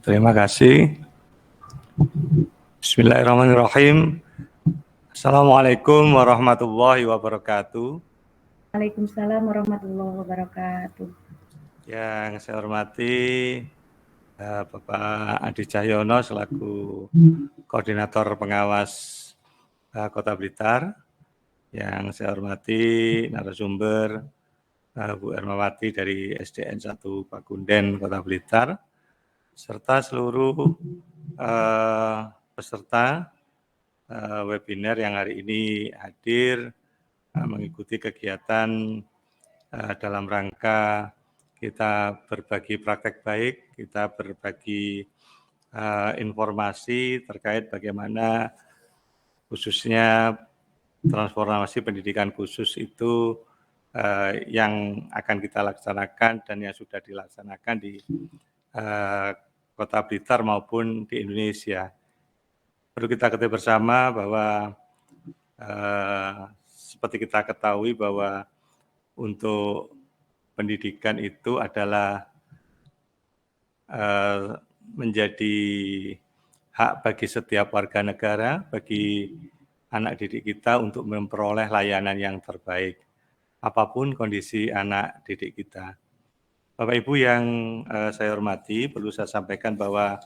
Terima kasih. Bismillahirrahmanirrahim. Assalamualaikum warahmatullahi wabarakatuh. Waalaikumsalam warahmatullahi wabarakatuh. Yang saya hormati Bapak Adi Cahyono selaku Koordinator Pengawas Kota Blitar. Yang saya hormati narasumber Bu Ermawati dari SDN 1 Pakunden Kota Blitar, serta seluruh peserta webinar yang hari ini hadir mengikuti kegiatan dalam rangka kita berbagi praktek baik, kita berbagi informasi terkait bagaimana khususnya transformasi pendidikan khusus itu yang akan kita laksanakan dan yang sudah dilaksanakan di Kota Blitar maupun di Indonesia. Perlu kita ketahui bersama bahwa seperti kita ketahui bahwa untuk pendidikan itu adalah menjadi hak bagi setiap warga negara, bagi anak didik kita untuk memperoleh layanan yang terbaik, apapun kondisi anak didik kita. Bapak Ibu yang saya hormati, perlu saya sampaikan bahwa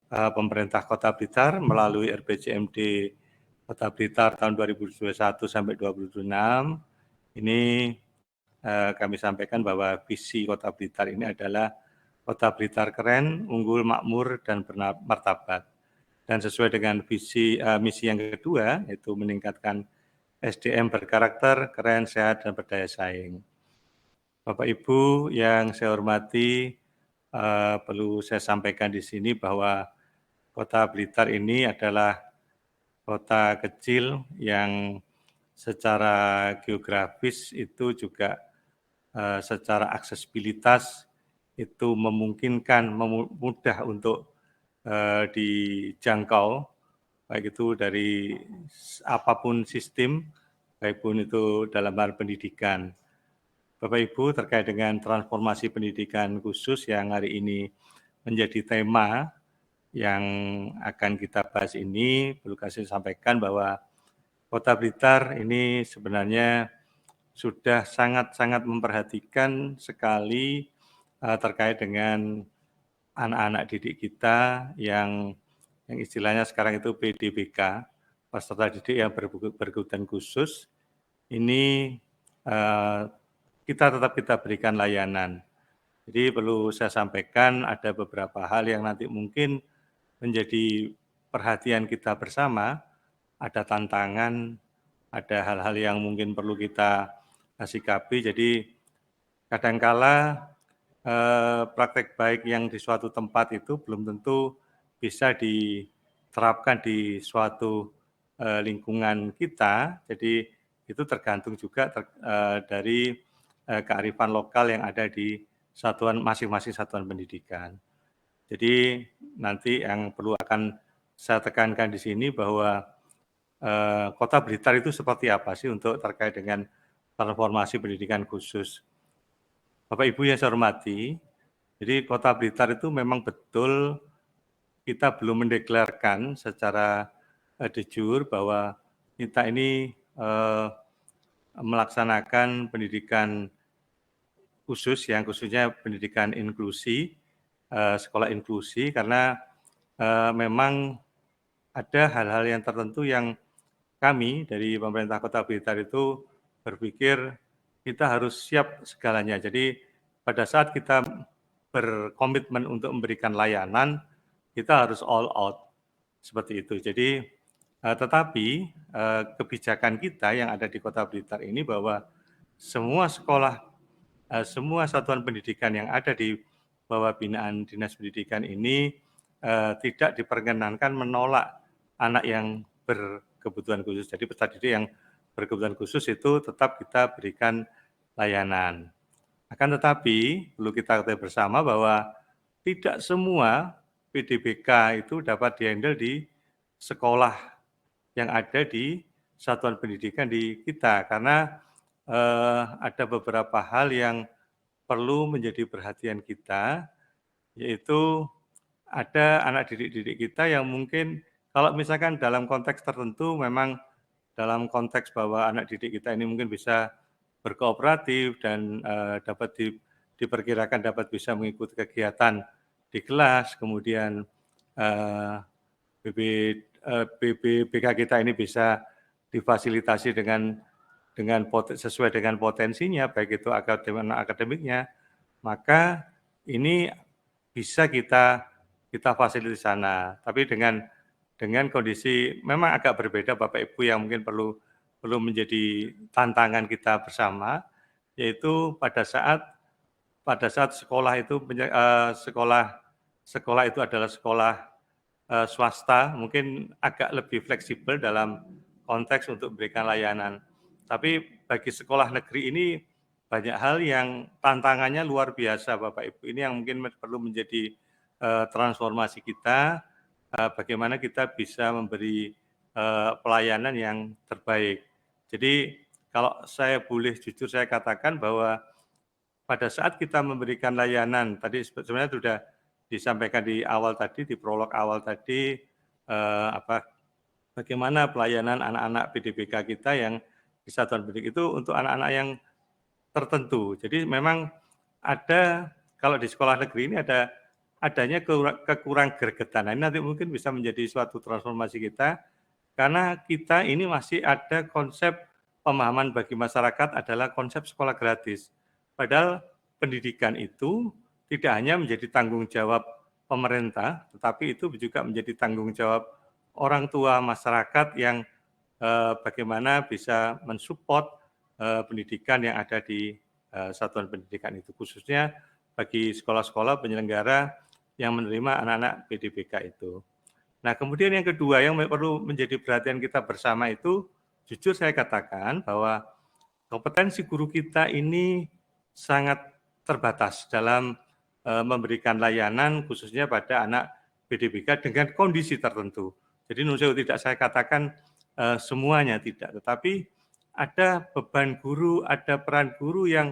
pemerintah Kota Blitar melalui RPJMD Kota Blitar tahun 2021 sampai 2026 ini kami sampaikan bahwa visi Kota Blitar ini adalah Kota Blitar keren, unggul, makmur, dan bermartabat. Dan sesuai dengan misi yang kedua, yaitu meningkatkan SDM berkarakter, keren, sehat, dan berdaya saing. Bapak Ibu yang saya hormati, perlu saya sampaikan di sini bahwa Kota Blitar ini adalah kota kecil yang secara geografis itu juga secara aksesibilitas itu memungkinkan, mudah untuk dijangkau, baik itu dari apapun sistem, baik pun itu dalam hal pendidikan. Bapak Ibu, terkait dengan transformasi pendidikan khusus yang hari ini menjadi tema yang akan kita bahas ini, perlu saya sampaikan bahwa Kota Blitar ini sebenarnya sudah sangat-sangat memperhatikan sekali terkait dengan anak-anak didik kita yang istilahnya sekarang itu PDBK, peserta didik yang berkebutuhan khusus. Ini kita berikan layanan. Jadi perlu saya sampaikan ada beberapa hal yang nanti mungkin menjadi perhatian kita bersama, ada tantangan, ada hal-hal yang mungkin perlu kita sikapi. Jadi kadangkala praktek baik yang di suatu tempat itu belum tentu bisa diterapkan di suatu lingkungan kita. Jadi itu tergantung juga dari kearifan lokal yang ada di masing-masing satuan pendidikan. Jadi nanti yang perlu akan saya tekankan di sini bahwa Kota Blitar itu seperti apa sih untuk terkait dengan transformasi pendidikan khusus. Bapak Ibu yang saya hormati, jadi Kota Blitar itu memang betul kita belum mendeklarasikan secara de jure bahwa kita ini melaksanakan pendidikan khusus, yang khususnya pendidikan inklusi, sekolah inklusi, karena memang ada hal-hal yang tertentu yang kami dari pemerintah Kota Blitar itu berpikir kita harus siap segalanya. Jadi pada saat kita berkomitmen untuk memberikan layanan, kita harus all out seperti itu. Jadi tetapi kebijakan kita yang ada di Kota Blitar ini bahwa semua sekolah, semua satuan pendidikan yang ada di bawah binaan Dinas Pendidikan ini tidak diperkenankan menolak anak yang berkebutuhan khusus. Jadi peserta didik yang berkebutuhan khusus itu tetap kita berikan layanan. Akan tetapi perlu kita ketahui bersama bahwa tidak semua PDBK itu dapat dihandle di sekolah yang ada di satuan pendidikan di kita, karena ada beberapa hal yang perlu menjadi perhatian kita, yaitu ada anak didik-didik kita yang mungkin kalau misalkan dalam konteks tertentu memang dalam konteks bahwa anak didik kita ini mungkin bisa berkooperatif dan dapat diperkirakan dapat bisa mengikuti kegiatan di kelas, kemudian eh, BB, BK kita ini bisa difasilitasi sesuai dengan potensinya, baik itu akademiknya, maka ini bisa kita fasilitasi sana. Tapi dengan kondisi memang agak berbeda Bapak Ibu yang mungkin perlu menjadi tantangan kita bersama, yaitu pada saat sekolah itu sekolah itu adalah sekolah swasta, mungkin agak lebih fleksibel dalam konteks untuk memberikan layanan. Tapi bagi sekolah negeri ini banyak hal yang tantangannya luar biasa Bapak Ibu. Ini yang mungkin perlu menjadi transformasi kita, bagaimana kita bisa memberi pelayanan yang terbaik. Jadi kalau saya boleh jujur saya katakan bahwa pada saat kita memberikan layanan, tadi sebenarnya sudah disampaikan di awal tadi, di prolog awal tadi, bagaimana pelayanan anak-anak PDBK kita yang di satuan pendidik itu untuk anak-anak yang tertentu. Jadi memang ada, kalau di sekolah negeri ini adanya kekurang gregetan. Nah, ini nanti mungkin bisa menjadi suatu transformasi kita, karena kita ini masih ada konsep pemahaman bagi masyarakat adalah konsep sekolah gratis. Padahal pendidikan itu tidak hanya menjadi tanggung jawab pemerintah, tetapi itu juga menjadi tanggung jawab orang tua masyarakat yang bagaimana bisa mensupport pendidikan yang ada di satuan pendidikan itu, khususnya bagi sekolah-sekolah penyelenggara yang menerima anak-anak PDBK itu. Nah, kemudian yang kedua yang perlu menjadi perhatian kita bersama itu, jujur saya katakan bahwa kompetensi guru kita ini sangat terbatas dalam memberikan layanan khususnya pada anak PDBK dengan kondisi tertentu. Jadi tidak saya katakan semuanya tidak, tetapi ada beban guru, ada peran guru yang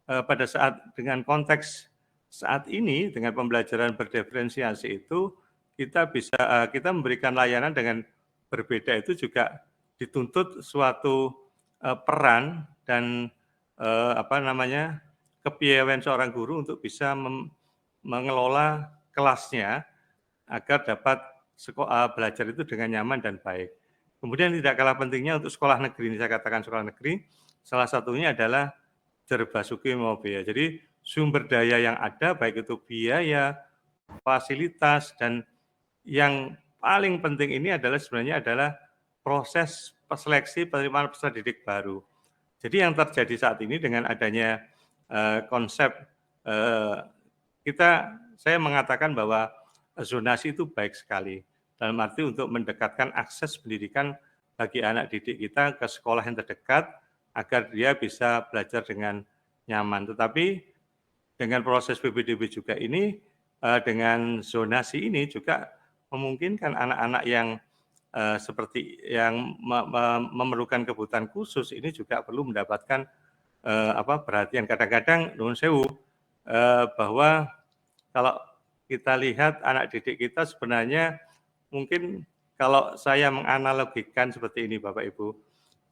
pada saat dengan konteks saat ini dengan pembelajaran berdiferensiasi itu kita memberikan layanan dengan berbeda itu juga dituntut suatu peran dan kepiawaian seorang guru untuk bisa mengelola kelasnya agar dapat belajar itu dengan nyaman dan baik. Kemudian tidak kalah pentingnya untuk sekolah negeri, ini saya katakan sekolah negeri, salah satunya adalah Jerbasuki Mobile. Jadi sumber daya yang ada, baik itu biaya, fasilitas, dan yang paling penting ini sebenarnya adalah proses seleksi penerimaan peserta didik baru. Jadi yang terjadi saat ini dengan adanya konsep saya mengatakan bahwa zonasi itu baik sekali. Dalam arti untuk mendekatkan akses pendidikan bagi anak didik kita ke sekolah yang terdekat agar dia bisa belajar dengan nyaman. Tetapi dengan proses PPDB juga ini, dengan zonasi ini juga memungkinkan anak-anak yang seperti yang memerlukan kebutuhan khusus ini juga perlu mendapatkan perhatian. Kadang-kadang nuwun sewu, bahwa kalau kita lihat anak didik kita sebenarnya mungkin kalau saya menganalogikan seperti ini Bapak Ibu.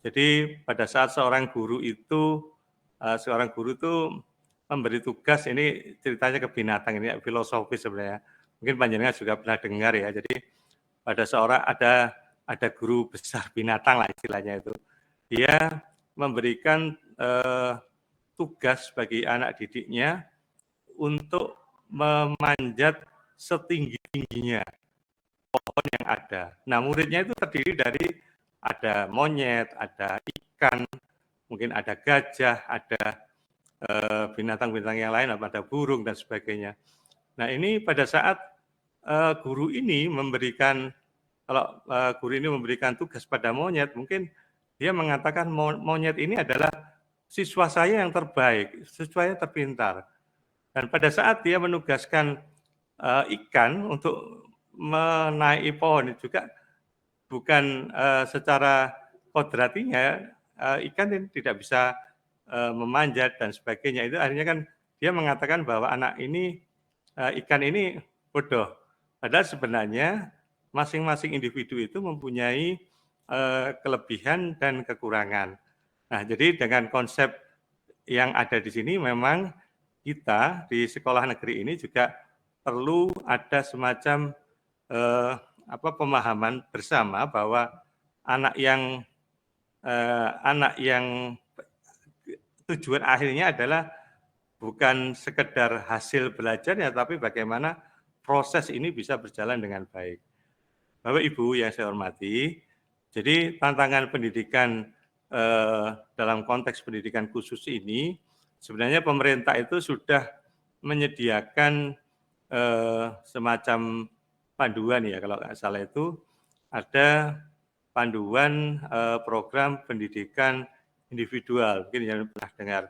Jadi pada saat seorang guru itu memberi tugas, ini ceritanya ke binatang, ini filosofis sebenarnya. Mungkin panjenengan juga pernah dengar ya. Jadi pada ada guru besar binatang lah istilahnya itu. Dia memberikan tugas bagi anak didiknya untuk memanjat setinggi-tingginya pohon yang ada. Nah, muridnya itu terdiri dari ada monyet, ada ikan, mungkin ada gajah, ada binatang-binatang yang lain, ada burung dan sebagainya. Nah, ini pada saat guru ini memberikan tugas pada monyet, mungkin dia mengatakan monyet ini adalah siswa saya yang terbaik, siswa saya terpintar. Dan pada saat dia menugaskan ikan untuk menaiki pohon juga bukan secara kodratinya ikan tidak bisa memanjat dan sebagainya. Itu akhirnya kan dia mengatakan bahwa anak ini ikan ini bodoh, Padahal sebenarnya masing-masing individu itu mempunyai kelebihan dan kekurangan. Nah, jadi dengan konsep yang ada di sini memang kita di sekolah negeri ini juga perlu ada semacam pemahaman bersama bahwa anak yang tujuan akhirnya adalah bukan sekedar hasil belajarnya, tapi bagaimana proses ini bisa berjalan dengan baik. Bapak Ibu yang saya hormati, jadi tantangan pendidikan dalam konteks pendidikan khusus ini, sebenarnya pemerintah itu sudah menyediakan semacam panduan ya, kalau nggak salah itu ada panduan program pendidikan individual, mungkin yang pernah dengar.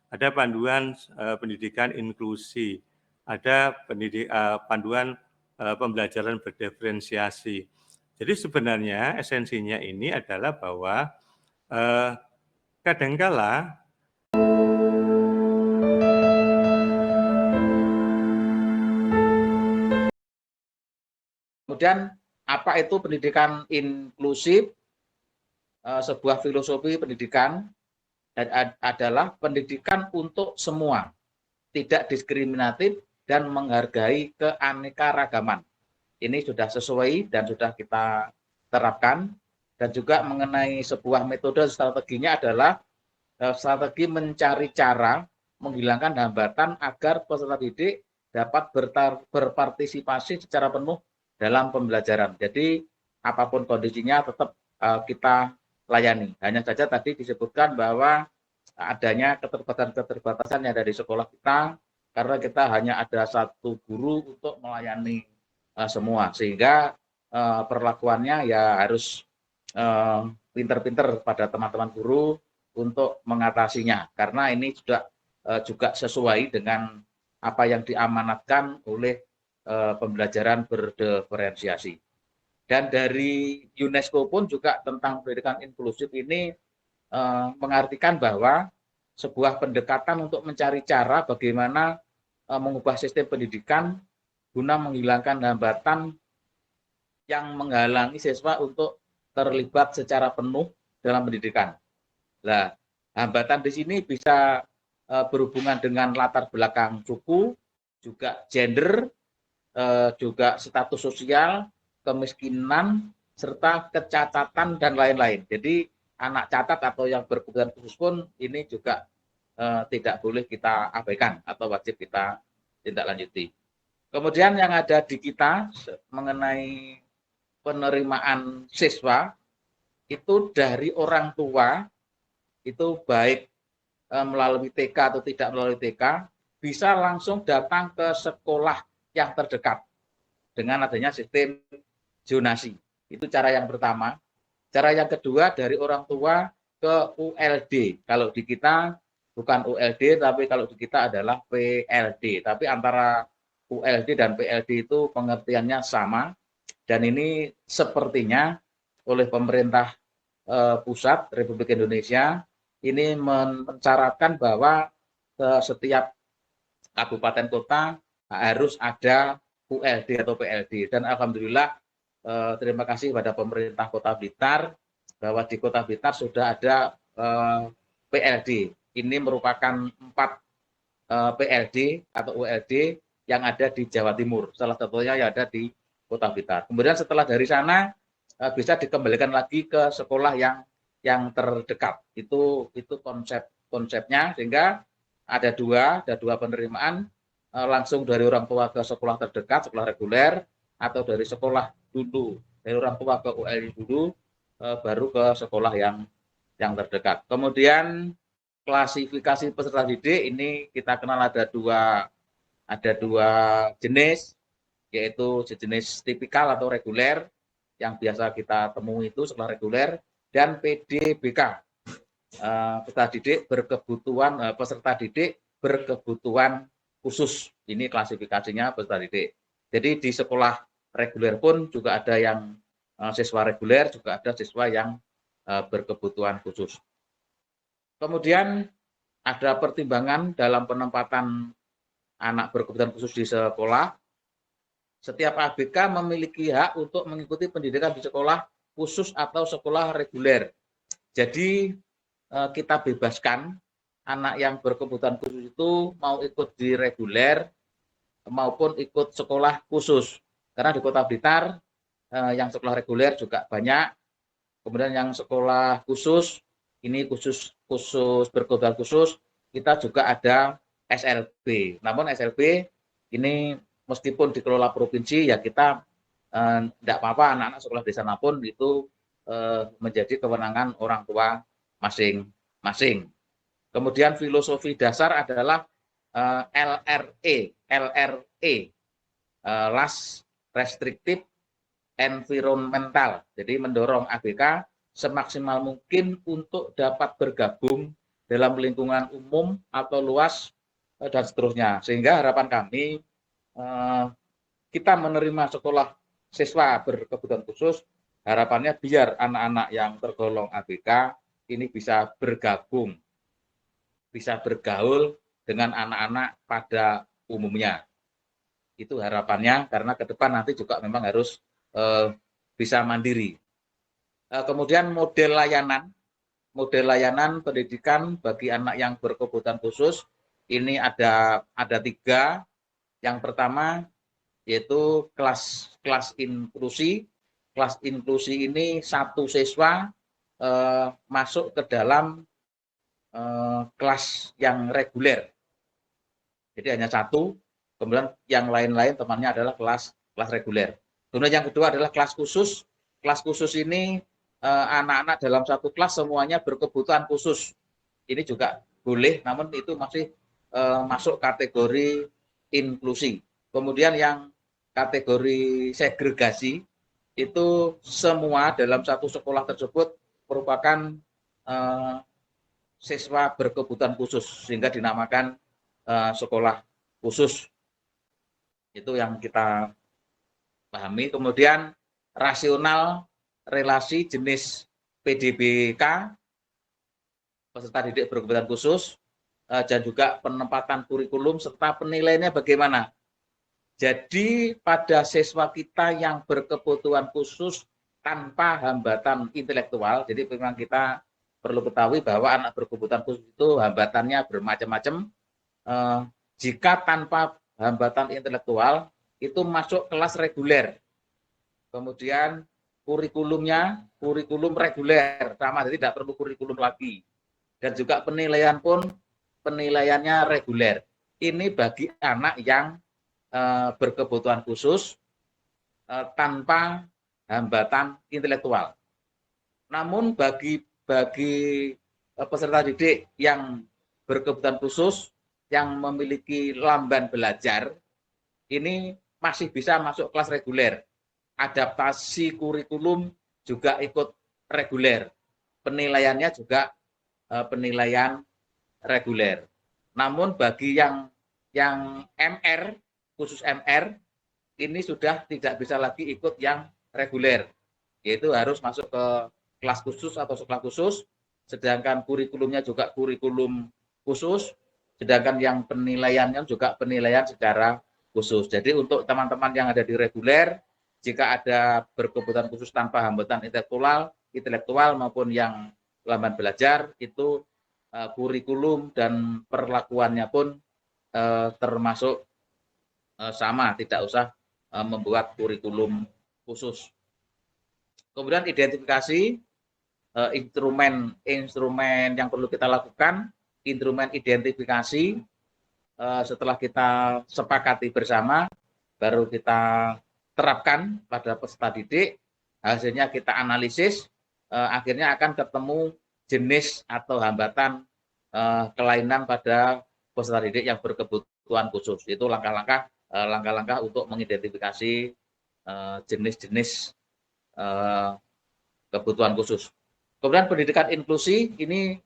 Ada panduan pendidikan inklusi, ada panduan pembelajaran berdiferensiasi. Jadi sebenarnya esensinya ini adalah bahwa kadangkala Kemudian apa itu pendidikan inklusif? Sebuah filosofi pendidikan adalah pendidikan untuk semua, tidak diskriminatif dan menghargai keanekaragaman. Ini sudah sesuai dan sudah kita terapkan. Dan juga mengenai sebuah metode strateginya adalah strategi mencari cara menghilangkan hambatan agar peserta didik dapat berpartisipasi secara penuh dalam pembelajaran. Jadi apapun kondisinya tetap kita layani. Hanya saja tadi disebutkan bahwa adanya keterbatasan yang ada di sekolah kita, karena kita hanya ada satu guru untuk melayani semua, sehingga perlakuannya ya harus pinter-pinter pada teman-teman guru untuk mengatasinya, karena ini juga sesuai dengan apa yang diamanatkan oleh pembelajaran berdiferensiasi. Dan dari UNESCO pun juga tentang pendidikan inklusif ini mengartikan bahwa sebuah pendekatan untuk mencari cara bagaimana mengubah sistem pendidikan guna menghilangkan hambatan yang menghalangi siswa untuk terlibat secara penuh dalam pendidikan. Nah, hambatan di sini bisa berhubungan dengan latar belakang suku, juga gender, juga status sosial, kemiskinan, serta kecacatan dan lain-lain. Jadi anak catat atau yang berkebutuhan khusus pun ini juga tidak boleh kita abaikan atau wajib kita tindak lanjuti. Kemudian yang ada di kita mengenai penerimaan siswa itu dari orang tua, itu baik melalui TK atau tidak melalui TK, bisa langsung datang ke sekolah yang terdekat dengan adanya sistem zonasi. Itu cara yang pertama. Cara yang kedua, dari orang tua ke ULD. Kalau di kita bukan ULD, tapi kalau di kita adalah PLD. Tapi antara ULD dan PLD itu pengertiannya sama. Dan ini sepertinya oleh pemerintah pusat Republik Indonesia ini mencaratkan bahwa setiap kabupaten kota harus ada ULD atau PLD. Dan alhamdulillah terima kasih pada pemerintah Kota Blitar bahwa di Kota Blitar sudah ada PLD. Ini merupakan 4 PLD atau ULD yang ada di Jawa Timur. Salah satunya yang ada di Kota Blitar. Kemudian setelah dari sana bisa dikembalikan lagi ke sekolah yang terdekat. Itu konsepnya, sehingga ada dua penerimaan, langsung dari orang tua ke sekolah terdekat, sekolah reguler, atau dari sekolah dulu, dari orang tua ke ULD dulu, baru ke sekolah yang terdekat. Kemudian klasifikasi peserta didik ini kita kenal ada dua jenis, yaitu jenis tipikal atau reguler yang biasa kita temui itu sekolah reguler, dan PDBK, peserta didik berkebutuhan khusus. Ini klasifikasinya peserta didik. Jadi di sekolah reguler pun juga ada yang siswa reguler, juga ada siswa yang berkebutuhan khusus. Kemudian ada pertimbangan dalam penempatan anak berkebutuhan khusus di sekolah. Setiap ABK memiliki hak untuk mengikuti pendidikan di sekolah khusus atau sekolah reguler. Jadi kita bebaskan anak yang berkebutuhan khusus itu mau ikut di reguler maupun ikut sekolah khusus. Karena di Kota Blitar yang sekolah reguler juga banyak. Kemudian yang sekolah khusus, ini khusus berkebutuhan khusus, kita juga ada SLB. Namun SLB ini meskipun dikelola provinsi, ya kita tidak apa-apa anak-anak sekolah desa manapun itu menjadi kewenangan orang tua masing-masing. Kemudian filosofi dasar adalah LRE, last restrictive environmental. Jadi mendorong ABK semaksimal mungkin untuk dapat bergabung dalam lingkungan umum atau luas dan seterusnya. Sehingga harapan kami kita menerima sekolah siswa berkebutuhan khusus, harapannya biar anak-anak yang tergolong ABK ini bisa bergabung, bisa bergaul dengan anak-anak pada umumnya. Itu harapannya, karena ke depan nanti juga memang harus bisa mandiri. Kemudian model layanan pendidikan bagi anak yang berkebutuhan khusus ini ada 3. Yang pertama yaitu kelas inklusi. Kelas inklusi ini 1 siswa masuk ke dalam kelas yang reguler. Jadi hanya 1, kemudian yang lain-lain temannya adalah kelas reguler. Kemudian yang kedua adalah kelas khusus. Kelas khusus ini anak-anak dalam 1 kelas semuanya berkebutuhan khusus. Ini juga boleh, namun itu masih masuk kategori inklusi. Kemudian yang kategori segregasi itu semua dalam 1 sekolah tersebut merupakan siswa berkebutuhan khusus, sehingga dinamakan sekolah khusus. Itu yang kita pahami. Kemudian rasional relasi jenis PDBK, peserta didik berkebutuhan khusus, dan juga penempatan kurikulum serta penilaiannya bagaimana. Jadi pada siswa kita yang berkebutuhan khusus tanpa hambatan intelektual, jadi memang kita perlu ketahui bahwa anak berkebutuhan khusus itu hambatannya bermacam-macam. Jika tanpa hambatan intelektual itu masuk kelas reguler. Kemudian kurikulum reguler sama, jadi tidak perlu kurikulum lagi. Dan juga penilaian pun penilaiannya reguler. Ini bagi anak yang berkebutuhan khusus tanpa hambatan intelektual. Namun bagi peserta didik yang berkebutuhan khusus yang memiliki lamban belajar, ini masih bisa masuk kelas reguler. Adaptasi kurikulum juga ikut reguler. Penilaiannya juga penilaian reguler. Namun bagi yang MR, khusus MR, ini sudah tidak bisa lagi ikut yang reguler, yaitu harus masuk ke kelas khusus atau sekolah khusus, sedangkan kurikulumnya juga kurikulum khusus, sedangkan yang penilaiannya juga penilaian secara khusus. Jadi untuk teman-teman yang ada di reguler, jika ada berkebutuhan khusus tanpa hambatan intelektual maupun yang lamban belajar, itu kurikulum dan perlakuannya pun termasuk sama, tidak usah membuat kurikulum khusus. Kemudian identifikasi instrumen yang perlu kita lakukan, instrumen identifikasi setelah kita sepakati bersama, baru kita terapkan pada peserta didik, hasilnya kita analisis, akhirnya akan ketemu jenis atau hambatan kelainan pada peserta didik yang berkebutuhan khusus. Itu langkah-langkah untuk mengidentifikasi jenis-jenis kebutuhan khusus. Kemudian pendidikan inklusi ini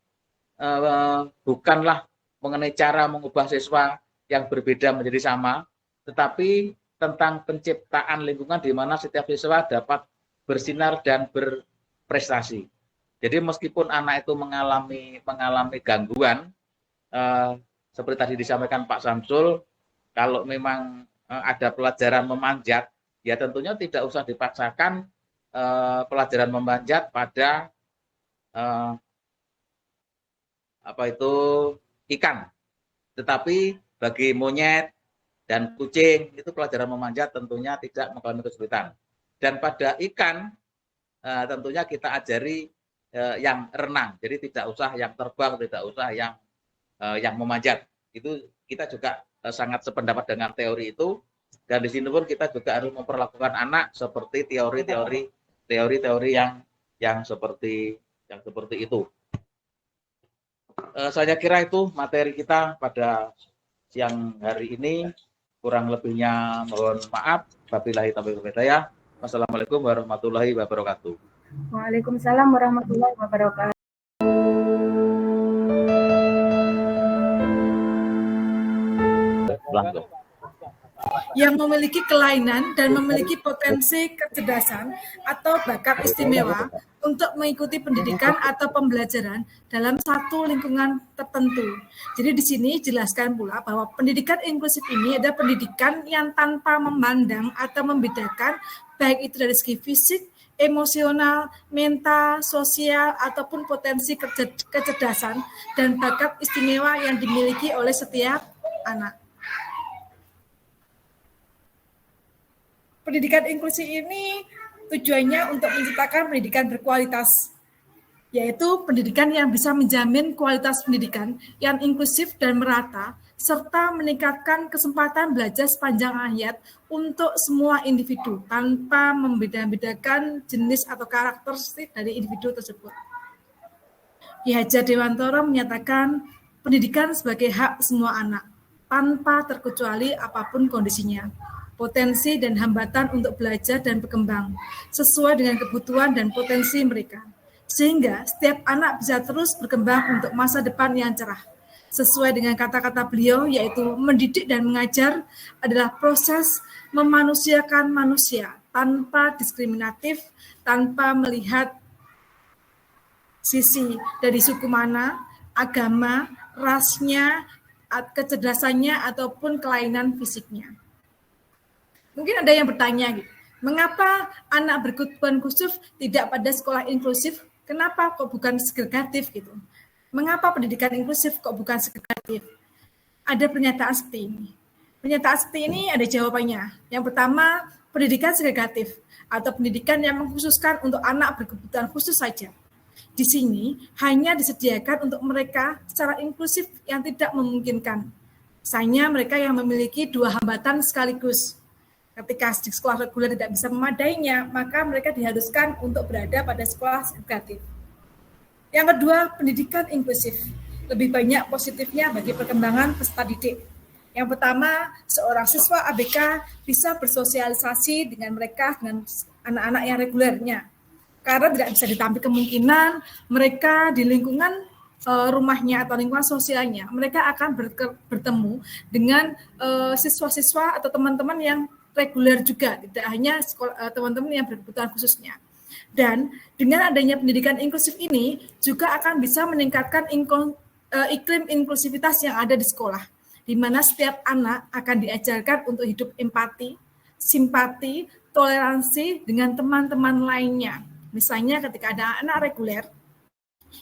bukanlah mengenai cara mengubah siswa yang berbeda menjadi sama, tetapi tentang penciptaan lingkungan di mana setiap siswa dapat bersinar dan berprestasi. Jadi meskipun anak itu mengalami gangguan, seperti tadi disampaikan Pak Samsul, kalau memang ada pelajaran memanjat, ya tentunya tidak usah dipaksakan pelajaran memanjat pada ikan. Tetapi bagi monyet dan kucing itu pelajaran memanjat tentunya tidak mengalami kesulitan. Dan pada ikan tentunya kita ajari yang renang. Jadi tidak usah yang terbang, tidak usah yang memanjat. Itu kita juga sangat sependapat dengan teori itu. Dan di sini pun kita juga harus memperlakukan anak seperti teori-teori yang seperti itu. Saya kira itu materi kita pada siang hari ini. Kurang lebihnya mohon maaf. Wabillahi taufiq wal hidayah. Wassalamualaikum warahmatullahi wabarakatuh. Waalaikumsalam warahmatullahi wabarakatuh. Yang memiliki kelainan dan memiliki potensi kecerdasan atau bakat istimewa untuk mengikuti pendidikan atau pembelajaran dalam satu lingkungan tertentu. Jadi di sini jelaskan pula bahwa pendidikan inklusif ini adalah pendidikan yang tanpa memandang atau membedakan baik itu dari segi fisik, emosional, mental, sosial, ataupun potensi kecerdasan dan bakat istimewa yang dimiliki oleh setiap anak. Pendidikan inklusi ini tujuannya untuk menciptakan pendidikan berkualitas, yaitu pendidikan yang bisa menjamin kualitas pendidikan yang inklusif dan merata, serta meningkatkan kesempatan belajar sepanjang hayat untuk semua individu, tanpa membeda-bedakan jenis atau karakteristik dari individu tersebut. Ki Hajar Dewantara menyatakan pendidikan sebagai hak semua anak, tanpa terkecuali apapun kondisinya, potensi dan hambatan untuk belajar dan berkembang sesuai dengan kebutuhan dan potensi mereka, sehingga setiap anak bisa terus berkembang untuk masa depan yang cerah. Sesuai dengan kata-kata beliau, yaitu mendidik dan mengajar adalah proses memanusiakan manusia tanpa diskriminatif, tanpa melihat sisi dari suku mana, agama, rasnya, kecerdasannya, ataupun kelainan fisiknya. Mungkin ada yang bertanya, mengapa anak berkebutuhan khusus tidak pada sekolah inklusif? Kenapa kok bukan segregatif gitu? Mengapa pendidikan inklusif kok bukan segregatif? Ada pernyataan seperti ini. Pernyataan seperti ini ada jawabannya. Yang pertama, pendidikan segregatif atau pendidikan yang mengkhususkan untuk anak berkebutuhan khusus saja. Di sini hanya disediakan untuk mereka secara inklusif yang tidak memungkinkan. Misalnya mereka yang memiliki dua hambatan sekaligus. Ketika di sekolah reguler tidak bisa memadainya, maka mereka diharuskan untuk berada pada sekolah segregatif. Yang kedua, pendidikan inklusif. Lebih banyak positifnya bagi perkembangan peserta didik. Yang pertama, seorang siswa ABK bisa bersosialisasi dengan mereka, dengan anak-anak yang regulernya. Karena tidak bisa ditampik kemungkinan mereka di lingkungan rumahnya atau lingkungan sosialnya, mereka akan bertemu dengan siswa-siswa atau teman-teman yang reguler juga, tidak hanya teman-teman yang berkebutuhan khususnya. Dan dengan adanya pendidikan inklusif ini juga akan bisa meningkatkan iklim inklusivitas yang ada di sekolah, di mana setiap anak akan diajarkan untuk hidup empati, simpati, toleransi dengan teman-teman lainnya. Misalnya ketika ada anak reguler,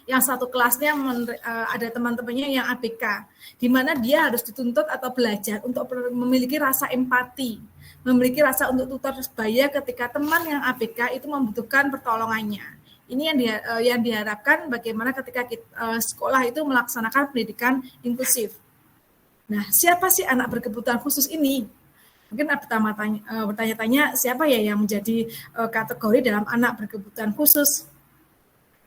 yang satu kelasnya ada teman-temannya yang ABK, di mana dia harus dituntut atau belajar untuk memiliki rasa empati, memiliki rasa untuk tutor sebaya ketika teman yang ABK itu membutuhkan pertolongannya. Ini yang diharapkan bagaimana ketika sekolah itu melaksanakan pendidikan inklusif. Nah, siapa sih anak berkebutuhan khusus ini? Mungkin pertama bertanya-tanya, siapa ya yang menjadi kategori dalam anak berkebutuhan khusus?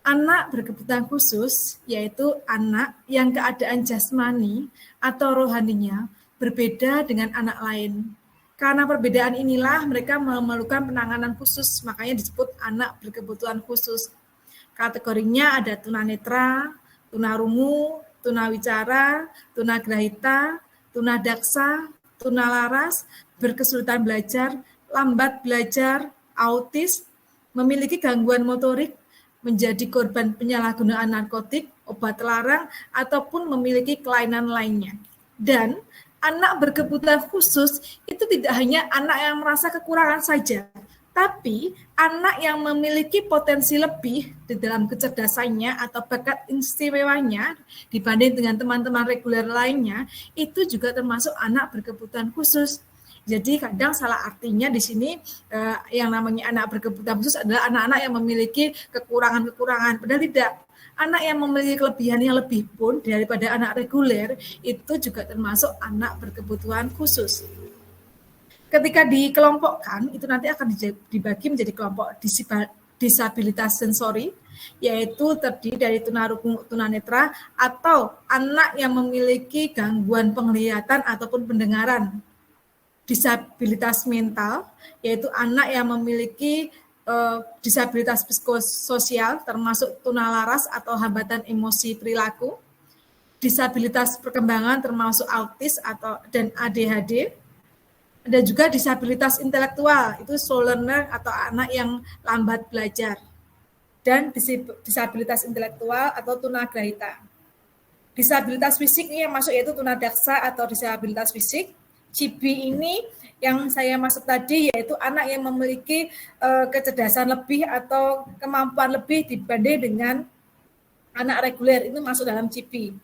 Anak berkebutuhan khusus yaitu anak yang keadaan jasmani atau rohaninya berbeda dengan anak lain. Karena perbedaan inilah mereka memerlukan penanganan khusus, makanya disebut anak berkebutuhan khusus. Kategorinya ada tunanetra, tunarungu, tunawicara, tunagrahita, tunadaksa, tunalaras, berkesulitan belajar, lambat belajar, autis, memiliki gangguan motorik, menjadi korban penyalahgunaan narkotik, obat terlarang, ataupun memiliki kelainan lainnya. Dan anak berkebutuhan khusus itu tidak hanya anak yang merasa kekurangan saja, tapi anak yang memiliki potensi lebih di dalam kecerdasannya atau bakat istimewanya dibanding dengan teman-teman reguler lainnya, itu juga termasuk anak berkebutuhan khusus. Jadi kadang salah artinya di sini yang namanya anak berkebutuhan khusus adalah anak-anak yang memiliki kekurangan-kekurangan. Padahal tidak. Anak yang memiliki kelebihan yang lebih pun daripada anak reguler itu juga termasuk anak berkebutuhan khusus. Ketika dikelompokkan, itu nanti akan dibagi menjadi kelompok disabilitas sensori, yaitu terdiri dari tunarungu, tunanetra, atau anak yang memiliki gangguan penglihatan ataupun pendengaran. Disabilitas mental, yaitu anak yang memiliki disabilitas psikososial, termasuk tunalaras atau hambatan emosi perilaku. Disabilitas perkembangan termasuk autis dan ADHD. Ada juga disabilitas intelektual, itu slow learner atau anak yang lambat belajar. Dan disabilitas intelektual atau tunagrahita. Disabilitas fisik ini yang masuk yaitu tunadaksa atau disabilitas fisik. CB ini yang saya maksud tadi yaitu anak yang memiliki kecerdasan lebih atau kemampuan lebih dibanding dengan anak reguler, itu masuk dalam CB.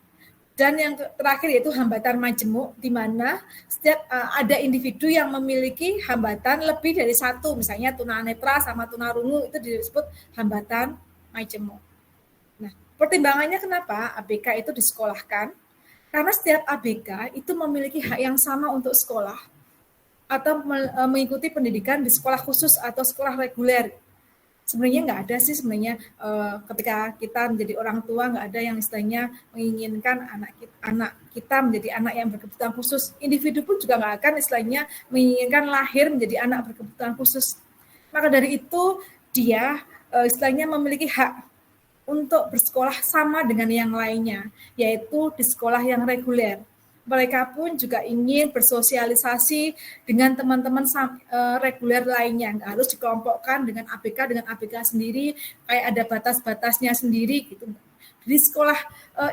Dan yang terakhir yaitu hambatan majemuk, di mana setiap ada individu yang memiliki hambatan lebih dari satu, misalnya tunanetra sama tunarungu itu disebut hambatan majemuk. Nah, pertimbangannya kenapa ABK itu disekolahkan? Karena setiap ABK itu memiliki hak yang sama untuk sekolah atau mengikuti pendidikan di sekolah khusus atau sekolah reguler. Sebenarnya nggak ada sih ketika kita menjadi orang tua nggak ada yang istilahnya menginginkan anak kita menjadi anak yang berkebutuhan khusus. Individu pun juga nggak akan istilahnya menginginkan lahir menjadi anak berkebutuhan khusus. Maka dari itu dia istilahnya memiliki hak untuk bersekolah sama dengan yang lainnya, yaitu di sekolah yang reguler. Mereka pun juga ingin bersosialisasi dengan teman-teman reguler lainnya. Nggak harus dikelompokkan dengan ABK sendiri, kayak ada batas-batasnya sendiri gitu. Di sekolah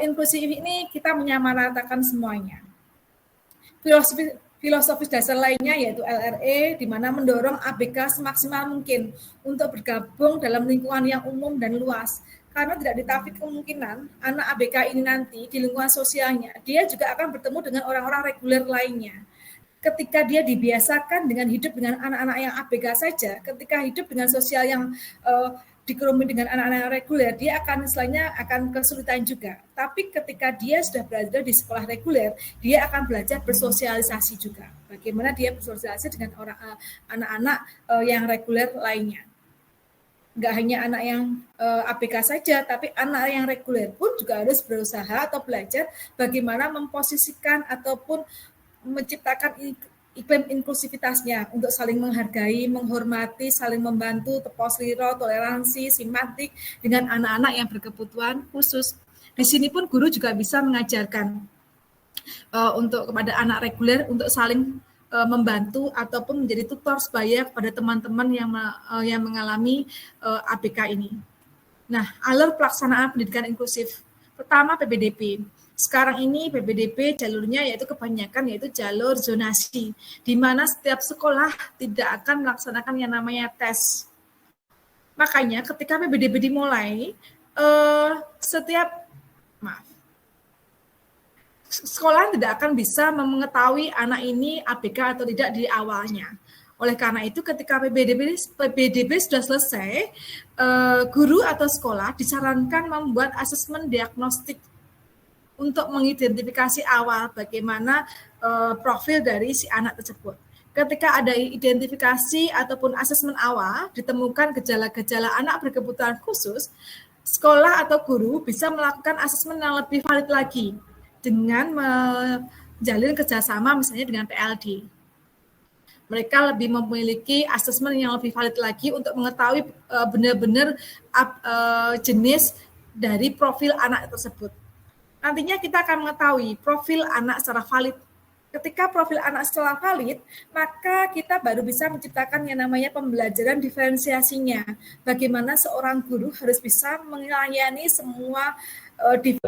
inklusif ini kita menyamaratakan semuanya. Filosofis dasar lainnya yaitu LRE, di mana mendorong ABK semaksimal mungkin untuk bergabung dalam lingkungan yang umum dan luas. Karena tidak ditafik kemungkinan anak ABK ini nanti di lingkungan sosialnya, dia juga akan bertemu dengan orang-orang reguler lainnya. Ketika dia dibiasakan dengan hidup dengan anak-anak yang ABK saja, ketika hidup dengan sosial yang dikerumuni dengan anak-anak reguler, dia akan istilahnya akan kesulitan juga. Tapi ketika dia sudah berada di sekolah reguler, dia akan belajar bersosialisasi juga. Bagaimana dia bersosialisasi dengan anak-anak yang reguler lainnya. Nggak hanya anak yang ABK saja, tapi anak yang reguler pun juga harus berusaha atau belajar bagaimana memposisikan ataupun menciptakan iklim inklusivitasnya untuk saling menghargai, menghormati, saling membantu, teposliro, toleransi, simpatik dengan anak-anak yang berkebutuhan khusus. Di sini pun guru juga bisa mengajarkan untuk kepada anak reguler untuk saling membantu ataupun menjadi tutor sebaya kepada teman-teman yang mengalami ABK ini. Nah, alur pelaksanaan pendidikan inklusif. Pertama PPDB. Sekarang ini PPDB jalurnya yaitu kebanyakan yaitu jalur zonasi, di mana setiap sekolah tidak akan melaksanakan yang namanya tes. Makanya ketika PPDB dimulai, sekolah tidak akan bisa mengetahui anak ini ABK atau tidak di awalnya. Oleh karena itu, ketika PPDB sudah selesai, guru atau sekolah disarankan membuat asesmen diagnostik untuk mengidentifikasi awal bagaimana profil dari si anak tersebut. Ketika ada identifikasi ataupun asesmen awal, ditemukan gejala-gejala anak berkebutuhan khusus, sekolah atau guru bisa melakukan asesmen yang lebih valid lagi dengan menjalin kerjasama misalnya dengan PLD. Mereka lebih memiliki asesmen yang lebih valid lagi untuk mengetahui benar-benar jenis dari profil anak tersebut. Nantinya kita akan mengetahui profil anak secara valid. Ketika profil anak secara valid, maka kita baru bisa menciptakan yang namanya pembelajaran diferensiasinya. Bagaimana seorang guru harus bisa melayani semua